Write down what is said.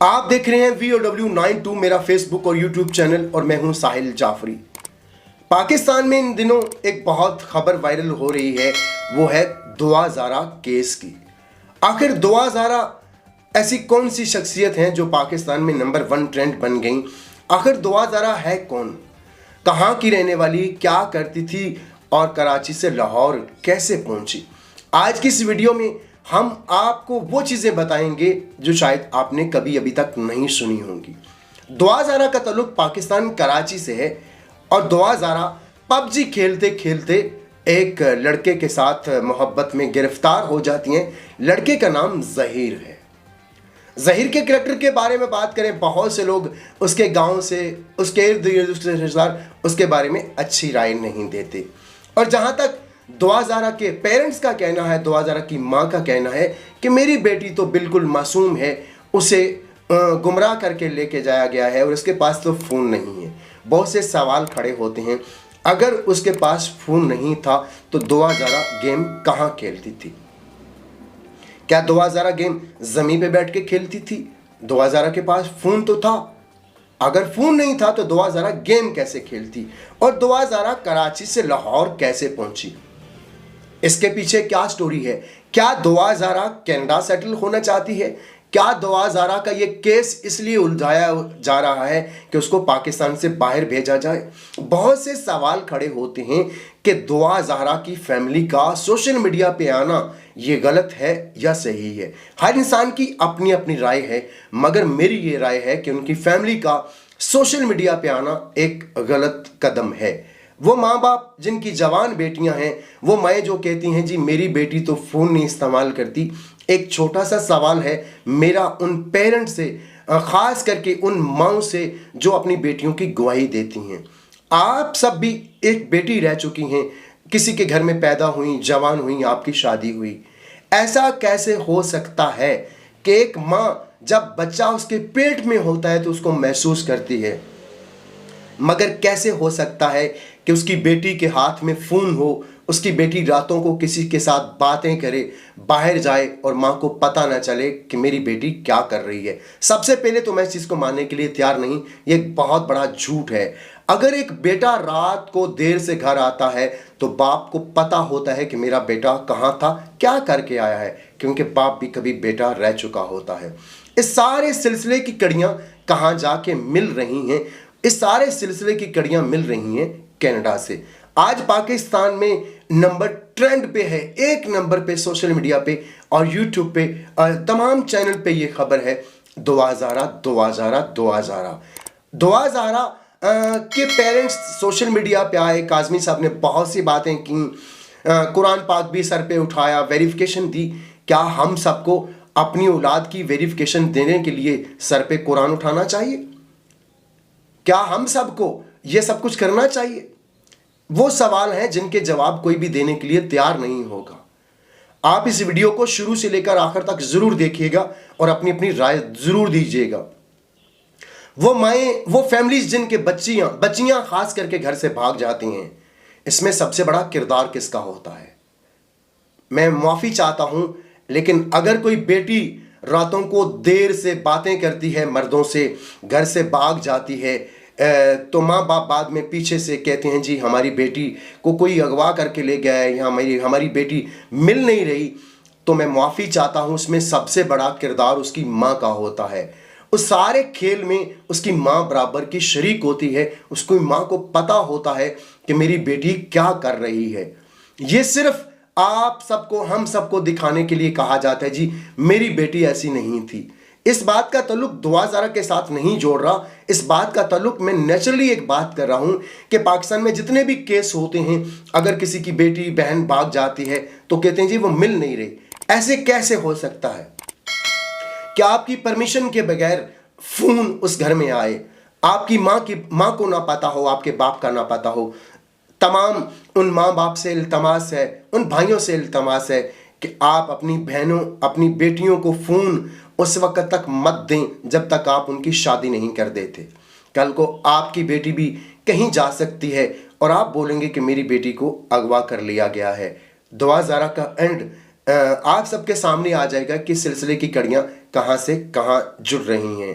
आप देख रहे हैं VOW92 मेरा फेसबुक और यूट्यूब चैनल और मैं हूं साहिल जाफरी। पाकिस्तान में इन दिनों एक बहुत खबर वायरल हो रही है, वो है दुआ ज़ारा केस की। आखिर दुआ ज़ारा ऐसी कौन सी शख्सियत हैं जो पाकिस्तान में नंबर 1 ट्रेंड बन गई? आखिर दुआ ज़ारा है कौन, कहाँ की रहने वाली, क्या करती थी और कराची से लाहौर कैसे पहुंची? आज की इस वीडियो में हम आपको वो चीज़ें बताएंगे जो शायद आपने कभी अभी तक नहीं सुनी होंगी। दुआ ज़ारा का ताल्लुक पाकिस्तान कराची से है और दुआ ज़ारा पबजी खेलते खेलते एक लड़के के साथ मोहब्बत में गिरफ्तार हो जाती हैं। लड़के का नाम ज़हीर है। ज़हीर के करैक्टर के बारे में बात करें, बहुत से लोग उसके गांव से, उसके इर्द गिर्द उसके रिश्तेदार उसके बारे में अच्छी राय नहीं देते। और जहां तक दुआ ज़ारा के पेरेंट्स का कहना है, दुआ ज़ारा की माँ का कहना है कि मेरी बेटी तो बिल्कुल मासूम है, उसे गुमराह करके लेके जाया गया है और उसके पास तो फ़ोन नहीं है। बहुत से सवाल खड़े होते हैं, अगर उसके पास फ़ोन नहीं था तो दुआ ज़ारा गेम कहाँ खेलती थी? क्या दुआ ज़ारा गेम ज़मीन पे बैठ के खेलती थी? दुआ ज़ारा के पास फ़ोन तो था। अगर फ़ोन नहीं था तो दुआ ज़ारा गेम कैसे खेलती? और दुआ ज़ारा कराची से लाहौर कैसे पहुंची? इसके पीछे क्या स्टोरी है? क्या दुआ ज़ारा कनाडा सेटल होना चाहती है? क्या दुआ ज़ारा का ये केस इसलिए उलझाया जा रहा है कि उसको पाकिस्तान से बाहर भेजा जाए? बहुत से सवाल खड़े होते हैं कि दुआ ज़ारा की फैमिली का सोशल मीडिया पे आना ये गलत है या सही है। हर इंसान की अपनी अपनी राय है, मगर मेरी ये राय है कि उनकी फैमिली का सोशल मीडिया पे आना एक गलत कदम है। वो माँ बाप जिनकी जवान बेटियां हैं, वो माएँ जो कहती हैं जी मेरी बेटी तो फ़ोन नहीं इस्तेमाल करती, एक छोटा सा सवाल है मेरा उन पेरेंट्स से, ख़ास करके उन माँओं से जो अपनी बेटियों की गवाही देती हैं। आप सब भी एक बेटी रह चुकी हैं, किसी के घर में पैदा हुई, जवान हुई, आपकी शादी हुई। ऐसा कैसे हो सकता है कि एक माँ जब बच्चा उसके पेट में होता है तो उसको महसूस करती है, मगर कैसे हो सकता है कि उसकी बेटी के हाथ में फ़ोन हो, उसकी बेटी रातों को किसी के साथ बातें करे, बाहर जाए और माँ को पता ना चले कि मेरी बेटी क्या कर रही है? सबसे पहले तो मैं इस चीज़ को मानने के लिए तैयार नहीं, ये एक बहुत बड़ा झूठ है। अगर एक बेटा रात को देर से घर आता है तो बाप को पता होता है कि मेरा बेटा कहाँ था, क्या करके आया है, क्योंकि बाप भी कभी बेटा रह चुका होता है। इस सारे सिलसिले की कड़ियाँ कहाँ जाके मिल रही हैं? इस सारे सिलसिले की कड़ियाँ मिल रही हैं कनाडा से। आज पाकिस्तान में नंबर ट्रेंड पे है, 1 नंबर पे सोशल मीडिया पे और यूट्यूब पे तमाम चैनल पे ये खबर है, दुआ ज़ारा दुआ ज़ारा दुआ ज़ारा। दुआ ज़ारा के पेरेंट्स सोशल मीडिया पे आए, काज़मी साहब ने बहुत सी बातें की, कुरान पाक भी सर पे उठाया, वेरिफिकेशन दी। क्या हम सबको अपनी औलाद की वेरिफिकेशन देने के लिए सर पे कुरान उठाना चाहिए? क्या हम सबको ये सब कुछ करना चाहिए? वो सवाल हैं जिनके जवाब कोई भी देने के लिए तैयार नहीं होगा। आप इस वीडियो को शुरू से लेकर आखिर तक जरूर देखिएगा और अपनी अपनी राय जरूर दीजिएगा। वो माएँ, वो फैमिलीज जिनके बच्चियां खास करके घर से भाग जाती हैं, इसमें सबसे बड़ा किरदार किसका होता है? मैं माफ़ी चाहता हूं, लेकिन अगर कोई बेटी रातों को देर से बातें करती है मर्दों से, घर से भाग जाती है, तो माँ बाप बाद में पीछे से कहते हैं जी हमारी बेटी को कोई अगवा करके ले गया है या हमारी बेटी मिल नहीं रही, तो मैं माफ़ी चाहता हूँ, उसमें सबसे बड़ा किरदार उसकी माँ का होता है। उस सारे खेल में उसकी माँ बराबर की शरीक होती है। उसकी माँ को पता होता है कि मेरी बेटी क्या कर रही है। ये सिर्फ आप सबको, हम सबको दिखाने के लिए कहा जाता है जी मेरी बेटी ऐसी नहीं थी। इस बात का ताल्लुक दुआ ज़ारा के साथ नहीं जोड़ रहा, इस बात का ताल्लुक मैं नेचुरली एक बात कर रहा हूं कि पाकिस्तान में जितने भी केस होते हैं, अगर किसी की बेटी बहन भाग जाती है तो कहते हैं जी वो मिल नहीं रही। ऐसे कैसे हो सकता है? क्या आपकी परमिशन के बगैर फोन उस घर में आए? आपकी माँ को ना पता हो, आपके बाप का ना पता हो? तमाम उन माँ बाप से इल्तमास है, उन भाइयों से इल्तमास है कि आप अपनी बहनों, अपनी बेटियों को फ़ोन उस वक्त तक मत दें जब तक आप उनकी शादी नहीं कर देते। कल को आपकी बेटी भी कहीं जा सकती है और आप बोलेंगे कि मेरी बेटी को अगवा कर लिया गया है। दुआ ज़ारा का एंड आप सबके सामने आ जाएगा कि सिलसिले की कड़ियाँ कहाँ से कहाँ जुड़ रही हैं।